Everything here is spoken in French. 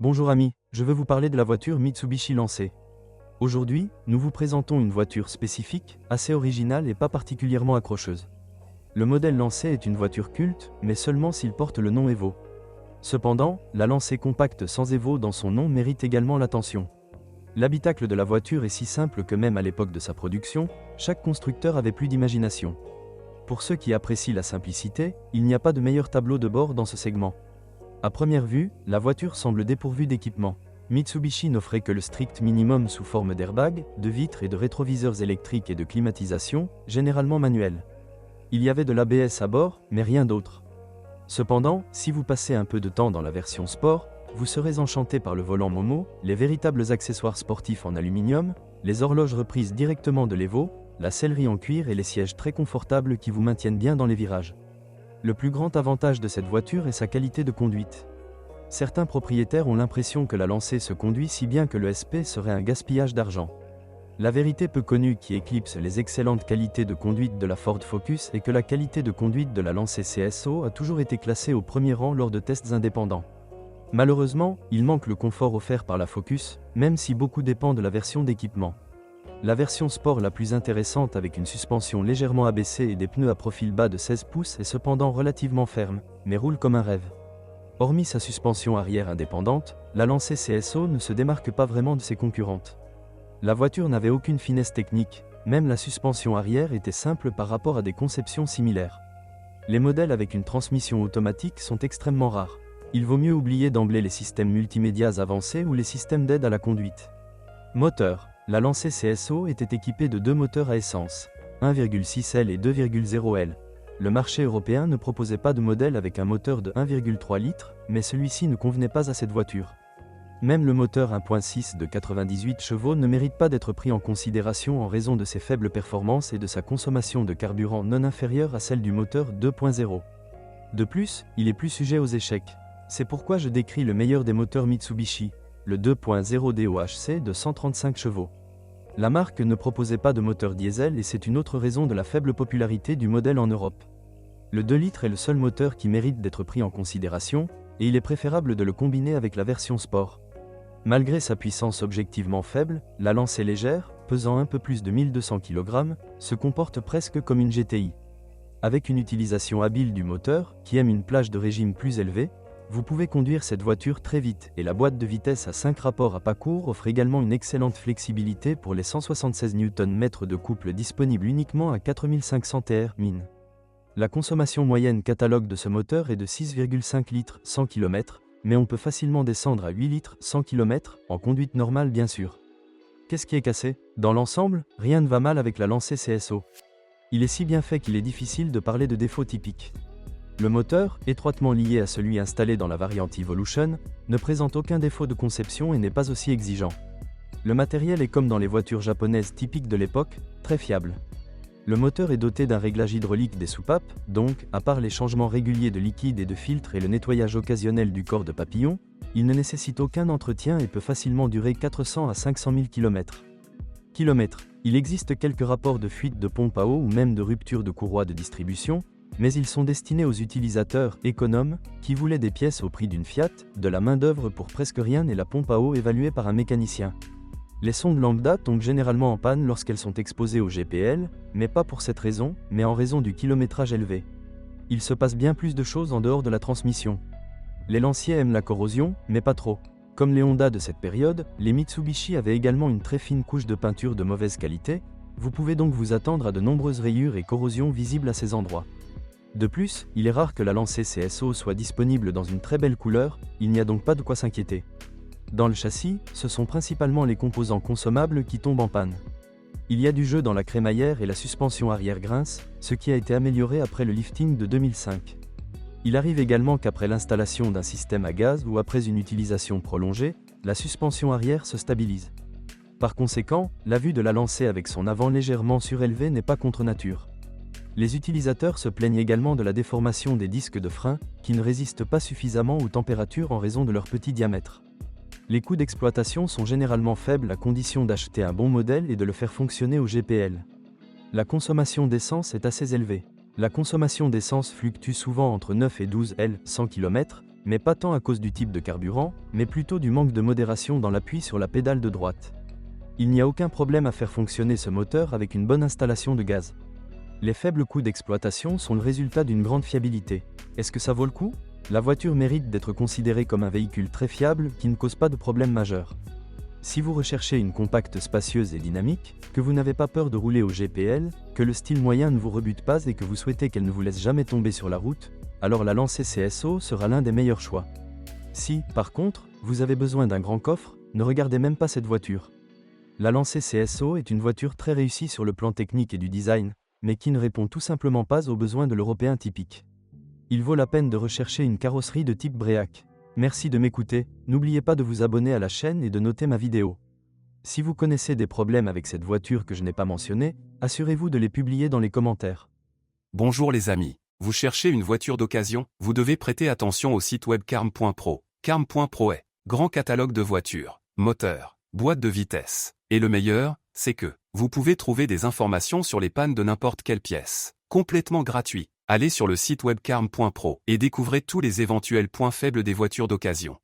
Bonjour amis, je veux vous parler de la voiture Mitsubishi Lancer. Aujourd'hui, nous vous présentons une voiture spécifique, assez originale et pas particulièrement accrocheuse. Le modèle Lancer est une voiture culte, mais seulement s'il porte le nom Evo. Cependant, la Lancer compacte sans Evo dans son nom mérite également l'attention. L'habitacle de la voiture est si simple que même à l'époque de sa production, chaque constructeur avait plus d'imagination. Pour ceux qui apprécient la simplicité, il n'y a pas de meilleur tableau de bord dans ce segment. À première vue, la voiture semble dépourvue d'équipement. Mitsubishi n'offrait que le strict minimum sous forme d'airbag, de vitres et de rétroviseurs électriques et de climatisation, généralement manuels. Il y avait de l'ABS à bord, mais rien d'autre. Cependant, si vous passez un peu de temps dans la version sport, vous serez enchanté par le volant Momo, les véritables accessoires sportifs en aluminium, les horloges reprises directement de l'Evo, la sellerie en cuir et les sièges très confortables qui vous maintiennent bien dans les virages. Le plus grand avantage de cette voiture est sa qualité de conduite. Certains propriétaires ont l'impression que la Lancer se conduit si bien que le SP serait un gaspillage d'argent. La vérité peu connue qui éclipse les excellentes qualités de conduite de la Ford Focus est que la qualité de conduite de la Lancer CSO a toujours été classée au premier rang lors de tests indépendants. Malheureusement, il manque le confort offert par la Focus, même si beaucoup dépend de la version d'équipement. La version sport la plus intéressante avec une suspension légèrement abaissée et des pneus à profil bas de 16 pouces est cependant relativement ferme, mais roule comme un rêve. Hormis sa suspension arrière indépendante, la Lancer CSO ne se démarque pas vraiment de ses concurrentes. La voiture n'avait aucune finesse technique, même la suspension arrière était simple par rapport à des conceptions similaires. Les modèles avec une transmission automatique sont extrêmement rares. Il vaut mieux oublier d'emblée les systèmes multimédias avancés ou les systèmes d'aide à la conduite. Moteur. La Lancer CSO était équipée de deux moteurs à essence, 1,6 L et 2,0 L. Le marché européen ne proposait pas de modèle avec un moteur de 1,3 litres, mais celui-ci ne convenait pas à cette voiture. Même le moteur 1.6 de 98 chevaux ne mérite pas d'être pris en considération en raison de ses faibles performances et de sa consommation de carburant non inférieure à celle du moteur 2.0. De plus, il est plus sujet aux échecs. C'est pourquoi je décris le meilleur des moteurs Mitsubishi, le 2.0 DOHC de 135 chevaux. La marque ne proposait pas de moteur diesel et c'est une autre raison de la faible popularité du modèle en Europe. Le 2 litres est le seul moteur qui mérite d'être pris en considération, et il est préférable de le combiner avec la version sport. Malgré sa puissance objectivement faible, la Lancer légère, pesant un peu plus de 1200 kg, se comporte presque comme une GTI. Avec une utilisation habile du moteur, qui aime une plage de régime plus élevée, vous pouvez conduire cette voiture très vite et la boîte de vitesse à 5 rapports à pas court offre également une excellente flexibilité pour les 176 Nm de couple disponible uniquement à 4500 Tr min. La consommation moyenne catalogue de ce moteur est de 6,5 litres 100 km, mais on peut facilement descendre à 8 litres 100 km, en conduite normale bien sûr. Qu'est-ce qui est cassé? Dans l'ensemble, rien ne va mal avec la Lancer CSO. Il est si bien fait qu'il est difficile de parler de défauts typiques. Le moteur, étroitement lié à celui installé dans la variante Evolution, ne présente aucun défaut de conception et n'est pas aussi exigeant. Le matériel est comme dans les voitures japonaises typiques de l'époque, très fiable. Le moteur est doté d'un réglage hydraulique des soupapes, donc, à part les changements réguliers de liquide et de filtre et le nettoyage occasionnel du corps de papillon, il ne nécessite aucun entretien et peut facilement durer 400 à 500 000 km. Il existe quelques rapports de fuite de pompe à eau ou même de rupture de courroie de distribution, mais ils sont destinés aux utilisateurs économes qui voulaient des pièces au prix d'une Fiat, de la main-d'œuvre pour presque rien et la pompe à eau évaluée par un mécanicien. Les sondes lambda tombent généralement en panne lorsqu'elles sont exposées au GPL, mais pas pour cette raison, mais en raison du kilométrage élevé. Il se passe bien plus de choses en dehors de la transmission. Les Lanciers aiment la corrosion, mais pas trop. Comme les Honda de cette période, les Mitsubishi avaient également une très fine couche de peinture de mauvaise qualité, vous pouvez donc vous attendre à de nombreuses rayures et corrosions visibles à ces endroits. De plus, il est rare que la Lancer CSO soit disponible dans une très belle couleur, il n'y a donc pas de quoi s'inquiéter. Dans le châssis, ce sont principalement les composants consommables qui tombent en panne. Il y a du jeu dans la crémaillère et la suspension arrière grince, ce qui a été amélioré après le lifting de 2005. Il arrive également qu'après l'installation d'un système à gaz ou après une utilisation prolongée, la suspension arrière se stabilise. Par conséquent, la vue de la Lancer avec son avant légèrement surélevé n'est pas contre nature. Les utilisateurs se plaignent également de la déformation des disques de frein, qui ne résistent pas suffisamment aux températures en raison de leur petit diamètre. Les coûts d'exploitation sont généralement faibles à condition d'acheter un bon modèle et de le faire fonctionner au GPL. La consommation d'essence est assez élevée. La consommation d'essence fluctue souvent entre 9 et 12 L 100 km, Mais pas tant à cause du type de carburant, mais plutôt du manque de modération dans l'appui sur la pédale de droite. Il n'y a aucun problème à faire fonctionner ce moteur avec une bonne installation de gaz. Les faibles coûts d'exploitation sont le résultat d'une grande fiabilité. Est-ce que ça vaut le coup? La voiture mérite d'être considérée comme un véhicule très fiable qui ne cause pas de problème majeur. Si vous recherchez une compacte spacieuse et dynamique, que vous n'avez pas peur de rouler au GPL, que le style moyen ne vous rebute pas et que vous souhaitez qu'elle ne vous laisse jamais tomber sur la route, alors la Lancée CSO sera l'un des meilleurs choix. Si, par contre, vous avez besoin d'un grand coffre, ne regardez même pas cette voiture. La Lancée CSO est une voiture très réussie sur le plan technique et du design, mais qui ne répond tout simplement pas aux besoins de l'Européen typique. Il vaut la peine de rechercher une carrosserie de type Bréac. Merci de m'écouter, n'oubliez pas de vous abonner à la chaîne et de noter ma vidéo. Si vous connaissez des problèmes avec cette voiture que je n'ai pas mentionnée, assurez-vous de les publier dans les commentaires. Bonjour les amis, vous cherchez une voiture d'occasion? Vous devez prêter attention au site web carm.pro. Carm.pro est grand catalogue de voitures, moteurs, boîtes de vitesse. Et le meilleur, c'est que vous pouvez trouver des informations sur les pannes de n'importe quelle pièce, complètement gratuit. Allez sur le site web carm.pro et découvrez tous les éventuels points faibles des voitures d'occasion.